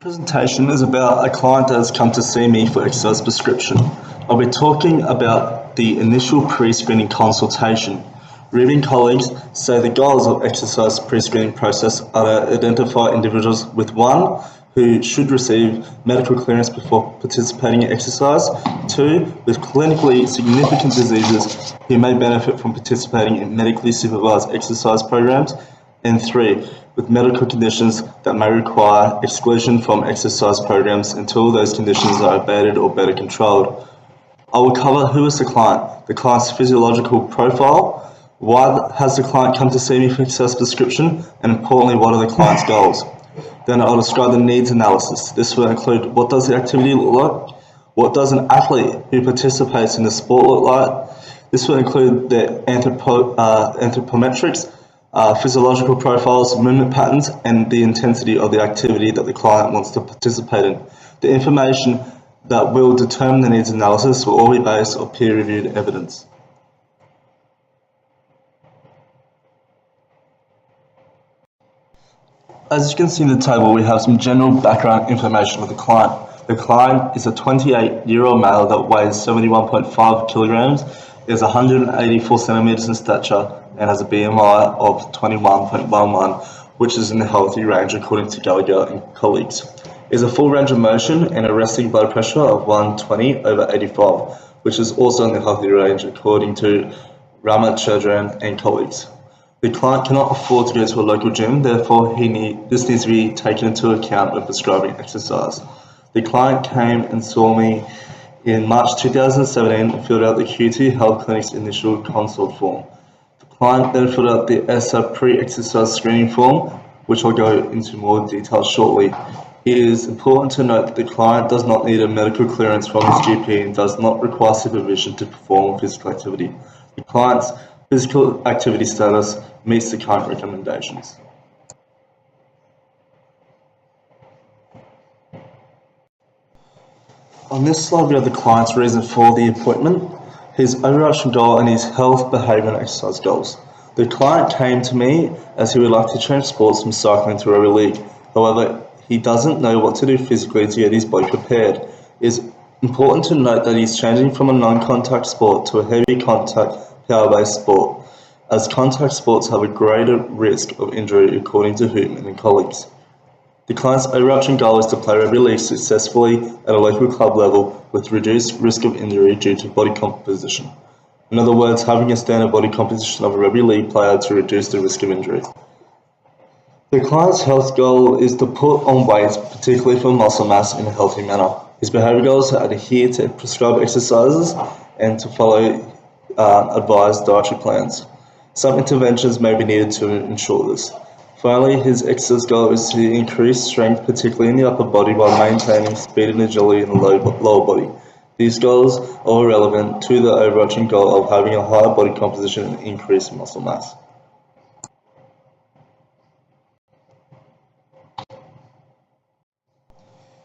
Presentation is about a client that has come to see me for exercise prescription. I'll be talking about the initial pre-screening consultation. Reading colleagues say the goals of exercise pre-screening process are to identify individuals with one, who should receive medical clearance before participating in exercise, two, with clinically significant diseases who may benefit from participating in medically supervised exercise programs, and three, with medical conditions that may require exclusion from exercise programs until those conditions are abated or better controlled. I will cover who is the client's physiological profile, why has the client come to see me for exercise prescription, and importantly, what are the client's goals. Then I'll describe the needs analysis. This will include what does the activity look like, what does an athlete who participates in the sport look like. This will include the anthropometrics, physiological profiles, movement patterns, and the intensity of the activity that the client wants to participate in. The information that will determine the needs analysis will all be based on peer-reviewed evidence. As you can see in the table, we have some general background information of the client. The client is a 28-year-old male that weighs 71.5 kilograms, is 184 centimeters in stature, and has a BMI of 21.11, which is in the healthy range according to Gallagher and colleagues. Is a full range of motion and a resting blood pressure of 120/85, which is also in the healthy range according to Ramachandran and colleagues. The client cannot afford to go to a local gym, therefore this needs to be taken into account when prescribing exercise. The client came and saw me in March 2017 and filled out the QT Health Clinic's initial consult form. The client then filled out the ESSA pre-exercise screening form, which I'll go into more detail shortly. It is important to note that the client does not need a medical clearance from his GP and does not require supervision to perform physical activity. The client's physical activity status meets the current recommendations. On this slide we have the client's reason for the appointment, his overarching goal and his health, behaviour and exercise goals. The client came to me as he would like to change sports from cycling to rugby league. However, he doesn't know what to do physically to get his body prepared. It is important to note that he's changing from a non-contact sport to a heavy contact power-based sport, as contact sports have a greater risk of injury according to Hootman and colleagues. The client's overarching goal is to play rugby league successfully at a local club level with reduced risk of injury due to body composition. In other words, having a standard body composition of a rugby league player to reduce the risk of injury. The client's health goal is to put on weight, particularly for muscle mass, in a healthy manner. His behaviour goals are to adhere to prescribed exercises and to follow advised dietary plans. Some interventions may be needed to ensure this. Finally, his exercise goal is to increase strength, particularly in the upper body, while maintaining speed and agility in the lower body. These goals are relevant to the overarching goal of having a higher body composition and increased muscle mass.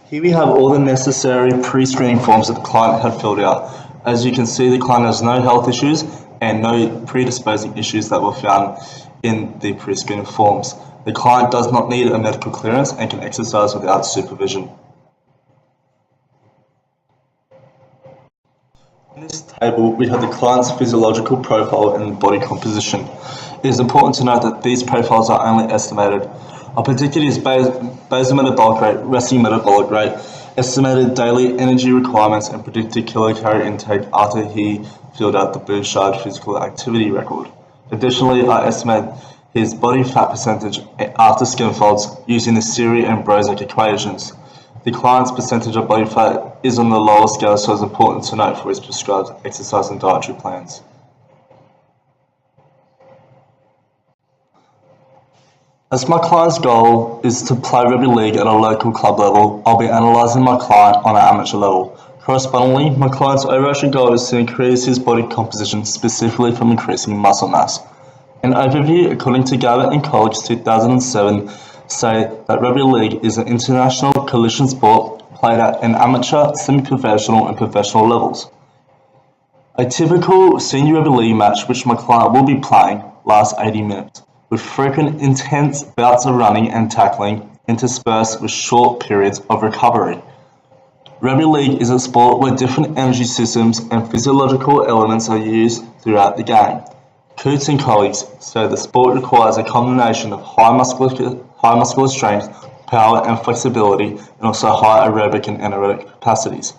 Here we have all the necessary pre-screening forms that the client had filled out. As you can see, the client has no health issues and no predisposing issues that were found in the pre-screening forms. The client does not need a medical clearance and can exercise without supervision. In this table, we have the client's physiological profile and body composition. It is important to note that these profiles are only estimated. Our particular is basal metabolic rate, resting metabolic rate, estimated daily energy requirements, and predicted kilocalorie intake after he filled out the Bouchard physical activity record. Additionally, I estimate his body fat percentage after skin folds using the Siri and Brozak equations. The client's percentage of body fat is on the lower scale, so it's important to note for his prescribed exercise and dietary plans. As my client's goal is to play rugby league at a local club level, I'll be analysing my client on an amateur level. Correspondingly, my client's overarching goal is to increase his body composition, specifically from increasing muscle mass. An overview, according to Gabbett and colleagues 2007, say that rugby league is an international collision sport played at an amateur, semi-professional and professional levels. A typical senior rugby league match, which my client will be playing, lasts 80 minutes, with frequent intense bouts of running and tackling interspersed with short periods of recovery. Rugby league is a sport where different energy systems and physiological elements are used throughout the game. Coots and colleagues say the sport requires a combination of high muscular strength, power and flexibility, and also high aerobic and anaerobic capacities.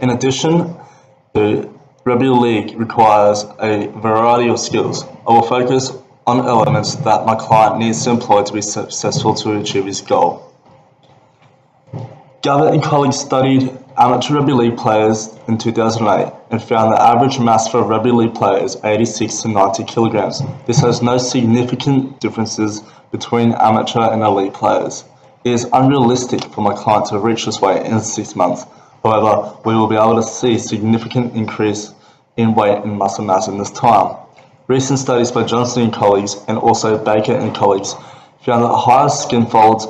In addition, the rugby league requires a variety of skills. I will focus on elements that my client needs to employ to be successful to achieve his goal. Gabbett and colleagues studied amateur rugby league players in 2008 and found the average mass for a rugby league player is 86 to 90 kilograms. This has no significant differences between amateur and elite players. It is unrealistic for my client to reach this weight in 6 months. However, we will be able to see significant increase in weight and muscle mass in this time. Recent studies by Johnson and colleagues and also Baker and colleagues found that higher skin folds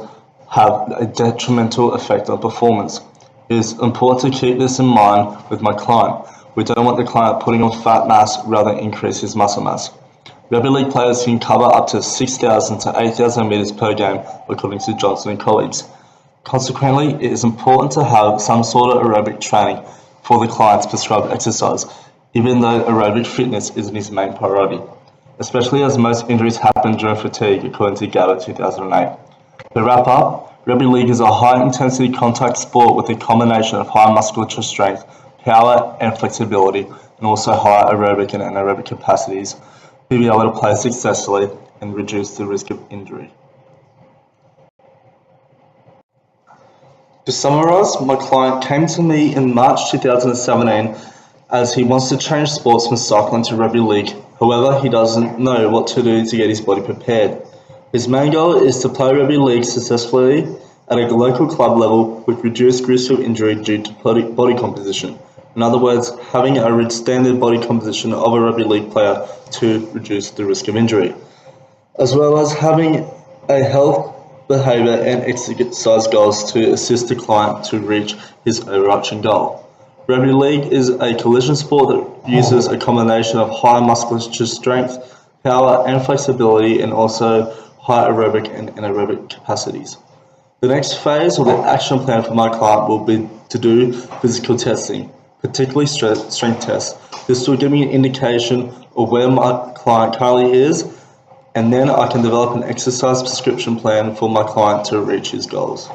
have a detrimental effect on performance. It is important to keep this in mind with my client. We don't want the client putting on fat mass rather than increase his muscle mass. Rugby league players can cover up to 6,000 to 8,000 metres per game, according to Johnson and colleagues. Consequently, it is important to have some sort of aerobic training for the client's prescribed exercise, even though aerobic fitness isn't his main priority, especially as most injuries happen during fatigue, according to Gabbett 2008. To wrap up, rugby league is a high-intensity contact sport with a combination of high musculature strength, power and flexibility, and also high aerobic and anaerobic capacities to be able to play successfully and reduce the risk of injury. To summarise, my client came to me in March 2017 as he wants to change sports from cycling to rugby league. However, he doesn't know what to do to get his body prepared. His main goal is to play rugby league successfully at a local club level with reduced risk of injury due to body composition. In other words, having a standard body composition of a rugby league player to reduce the risk of injury, as well as having a health, behaviour and exercise goals to assist the client to reach his overarching goal. Rugby league is a collision sport that uses a combination of high musculature strength, power and flexibility, and also high aerobic and anaerobic capacities. The next phase or the action plan for my client will be to do physical testing, particularly strength tests. This will give me an indication of where my client currently is, and then I can develop an exercise prescription plan for my client to reach his goals.